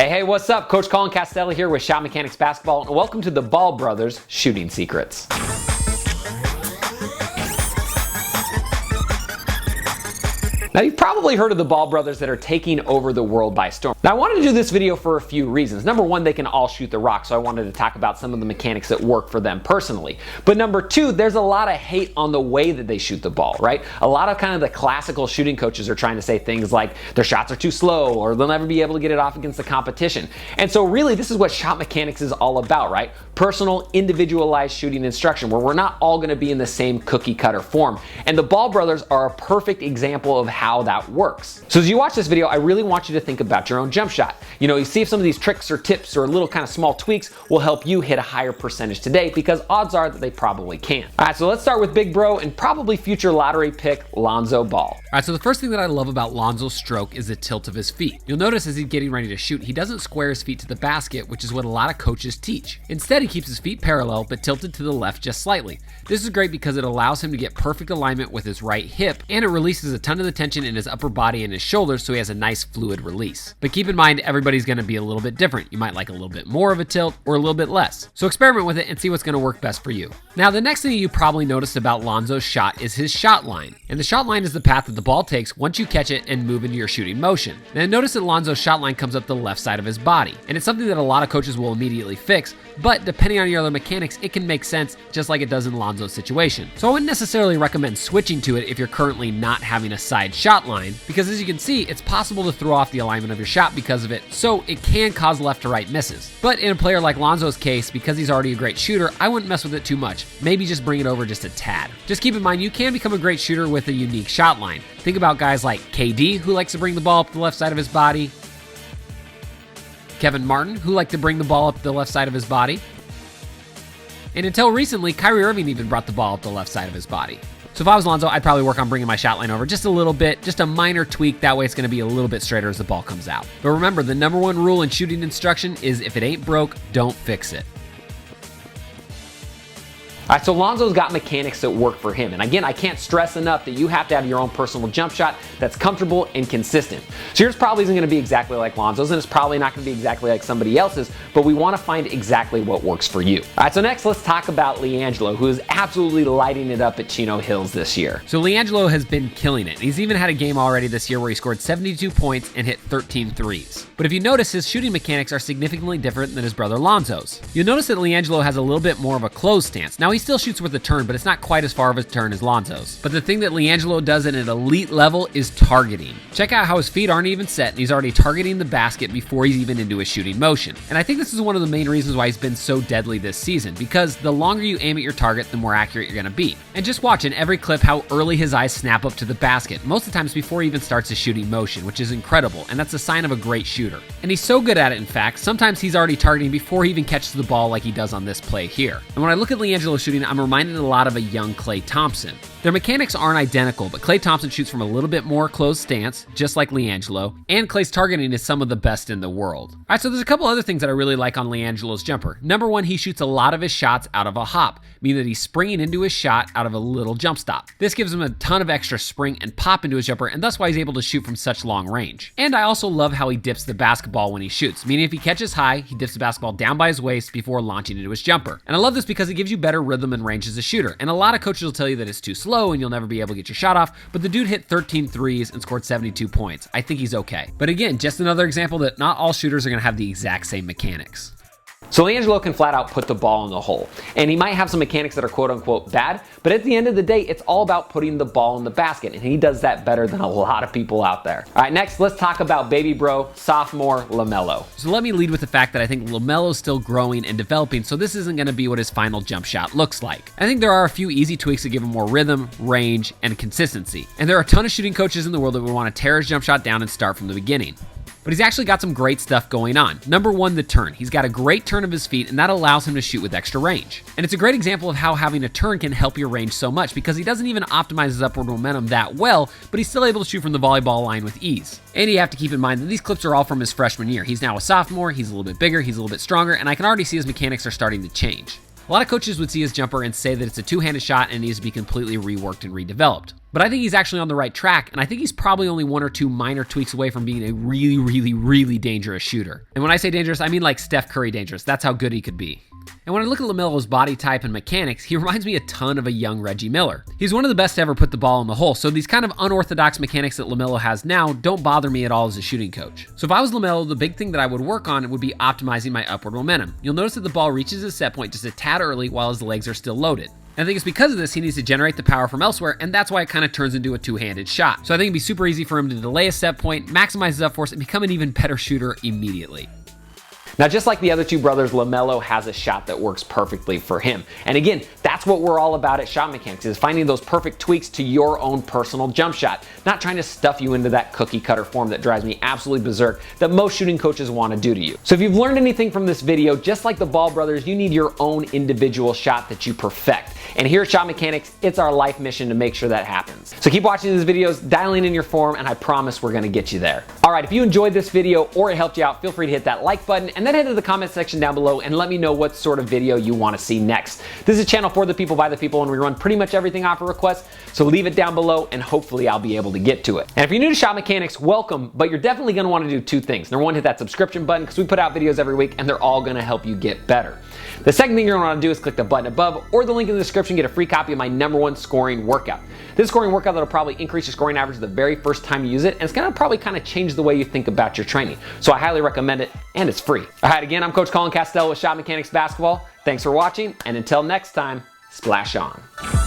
Hey, what's up? Coach Colin Castelli here with Shot Mechanics Basketball, and welcome to the Ball Brothers Shooting Secrets. Now, you've probably heard of the Ball Brothers that are taking over the world by storm. Now, I wanted to do this video for a few reasons. Number one, they can all shoot the rock, so I wanted to talk about some of the mechanics that work for them personally. But number two, there's a lot of hate on the way that they shoot the ball, right? A lot of kind of the classical shooting coaches are trying to say things like their shots are too slow or they'll never be able to get it off against the competition. And so really, this is what Shot Mechanics is all about, right? Personal, individualized shooting instruction, where we're not all gonna be in the same cookie cutter form. And the Ball Brothers are a perfect example of how that works. So as you watch this video, I really want you to think about your own jump shot. You see if some of these tricks or tips or little kind of small tweaks will help you hit a higher percentage today, because odds are that they probably can. All right, so let's start with big bro and probably future lottery pick, Lonzo Ball. All right, so the first thing that I love about Lonzo's stroke is the tilt of his feet. You'll notice as he's getting ready to shoot, he doesn't square his feet to the basket, which is what a lot of coaches teach. Instead, he keeps his feet parallel, but tilted to the left just slightly. This is great because it allows him to get perfect alignment with his right hip, and it releases a ton of the tension in his upper body and his shoulders, so he has a nice fluid release. But keep in mind, everybody's gonna be a little bit different. You might like a little bit more of a tilt or a little bit less. So experiment with it and see what's gonna work best for you. Now, the next thing you probably noticed about Lonzo's shot is his shot line. And the shot line is the path that the ball takes once you catch it and move into your shooting motion. Now, notice that Lonzo's shot line comes up the left side of his body. And it's something that a lot of coaches will immediately fix, but depending on your other mechanics, it can make sense just like it does in Lonzo's situation. So I wouldn't necessarily recommend switching to it if you're currently not having a side shot line, because as you can see, it's possible to throw off the alignment of your shot because of it, so it can cause left to right misses. But in a player like Lonzo's case, because he's already a great shooter, I wouldn't mess with it too much. Maybe just bring it over just a tad. Just keep in mind, you can become a great shooter with a unique shot line. Think about guys like KD, who likes to bring the ball up the left side of his body, Kevin Martin, who liked to bring the ball up the left side of his body, and until recently, Kyrie Irving even brought the ball up the left side of his body. So if I was Lonzo, I'd probably work on bringing my shot line over just a little bit, just a minor tweak. That way it's going to be a little bit straighter as the ball comes out. But remember, the number one rule in shooting instruction is if it ain't broke, don't fix it. All right, so Lonzo's got mechanics that work for him. And again, I can't stress enough that you have to have your own personal jump shot that's comfortable and consistent. So yours probably isn't gonna be exactly like Lonzo's, and it's probably not gonna be exactly like somebody else's, but we wanna find exactly what works for you. All right, so next let's talk about LiAngelo, who is absolutely lighting it up at Chino Hills this year. So LiAngelo has been killing it. He's even had a game already this year where he scored 72 points and hit 13 threes. But if you notice, his shooting mechanics are significantly different than his brother Lonzo's. You'll notice that LiAngelo has a little bit more of a closed stance. Now, he still shoots with a turn, but it's not quite as far of a turn as Lonzo's. But the thing that LiAngelo does at an elite level is targeting. Check out how his feet aren't even set, and he's already targeting the basket before he's even into his shooting motion. And I think this is one of the main reasons why he's been so deadly this season, because the longer you aim at your target, the more accurate you're gonna be. And just watch in every clip how early his eyes snap up to the basket, most of the times before he even starts his shooting motion, which is incredible, and that's a sign of a great shooter. And he's so good at it, in fact, sometimes he's already targeting before he even catches the ball like he does on this play here. And when I look at LiAngelo shooting, I'm reminded a lot of a young Klay Thompson. Their mechanics aren't identical, but Klay Thompson shoots from a little bit more closed stance, just like LiAngelo, and Klay's targeting is some of the best in the world. All right, so there's a couple other things that I really like on LiAngelo's jumper. Number one, he shoots a lot of his shots out of a hop, meaning that he's springing into his shot out of a little jump stop. This gives him a ton of extra spring and pop into his jumper, and that's why he's able to shoot from such long range. And I also love how he dips the basketball when he shoots, meaning if he catches high, he dips the basketball down by his waist before launching into his jumper. And I love this because it gives you better rhythm and range as a shooter. And a lot of coaches will tell you that it's too slow and you'll never be able to get your shot off, but the dude hit 13 threes and scored 72 points. I think he's okay. But again, just another example that not all shooters are gonna have the exact same mechanics. So LiAngelo can flat out put the ball in the hole. And he might have some mechanics that are quote unquote bad, but at the end of the day, it's all about putting the ball in the basket. And he does that better than a lot of people out there. All right, next, let's talk about baby bro, sophomore LaMelo. So let me lead with the fact that I think LaMelo's still growing and developing, so this isn't gonna be what his final jump shot looks like. I think there are a few easy tweaks that give him more rhythm, range, and consistency. And there are a ton of shooting coaches in the world that would wanna tear his jump shot down and start from the beginning. But he's actually got some great stuff going on. Number one, the turn. He's got a great turn of his feet, and that allows him to shoot with extra range. And it's a great example of how having a turn can help your range so much, because he doesn't even optimize his upward momentum that well, but he's still able to shoot from the volleyball line with ease. And you have to keep in mind that these clips are all from his freshman year. He's now a sophomore, he's a little bit bigger, he's a little bit stronger, and I can already see his mechanics are starting to change. A lot of coaches would see his jumper and say that it's a two-handed shot and needs to be completely reworked and redeveloped. But I think he's actually on the right track, and I think he's probably only one or two minor tweaks away from being a really, really, really dangerous shooter. And when I say dangerous, I mean like Steph Curry dangerous. That's how good he could be. And when I look at LaMelo's body type and mechanics, he reminds me a ton of a young Reggie Miller. He's one of the best to ever put the ball in the hole, so these kind of unorthodox mechanics that LaMelo has now don't bother me at all as a shooting coach. So if I was LaMelo, the big thing that I would work on would be optimizing my upward momentum. You'll notice that the ball reaches his set point just a tad early while his legs are still loaded. And I think it's because of this he needs to generate the power from elsewhere, and that's why it kind of turns into a two-handed shot. So I think it'd be super easy for him to delay his set point, maximize his up force, and become an even better shooter immediately. Now, just like the other two brothers, LaMelo has a shot that works perfectly for him. And again, that's what we're all about at Shot Mechanics, is finding those perfect tweaks to your own personal jump shot, not trying to stuff you into that cookie cutter form that drives me absolutely berserk that most shooting coaches want to do to you. So if you've learned anything from this video, just like the Ball brothers, you need your own individual shot that you perfect. And here at Shot Mechanics, it's our life mission to make sure that happens. So keep watching these videos, dialing in your form, and I promise we're gonna get you there. All right, if you enjoyed this video or it helped you out, feel free to hit that like button and then head to the comment section down below and let me know what sort of video you wanna see next. This is a channel for the people, by the people, and we run pretty much everything off a request, so leave it down below and hopefully I'll be able to get to it. And if you're new to Shot Mechanics, welcome, but you're definitely gonna wanna do two things. Number one, hit that subscription button because we put out videos every week and they're all gonna help you get better. The second thing you're gonna wanna do is click the button above or the link in the description, get a free copy of my #1 scoring workout. This scoring workout that'll probably increase your scoring average the very first time you use it, and it's gonna probably kind of change the way you think about your training. So I highly recommend it, and it's free. All right, again, I'm Coach Colin Castell with Shot Mechanics Basketball. Thanks for watching, and until next time, splash on.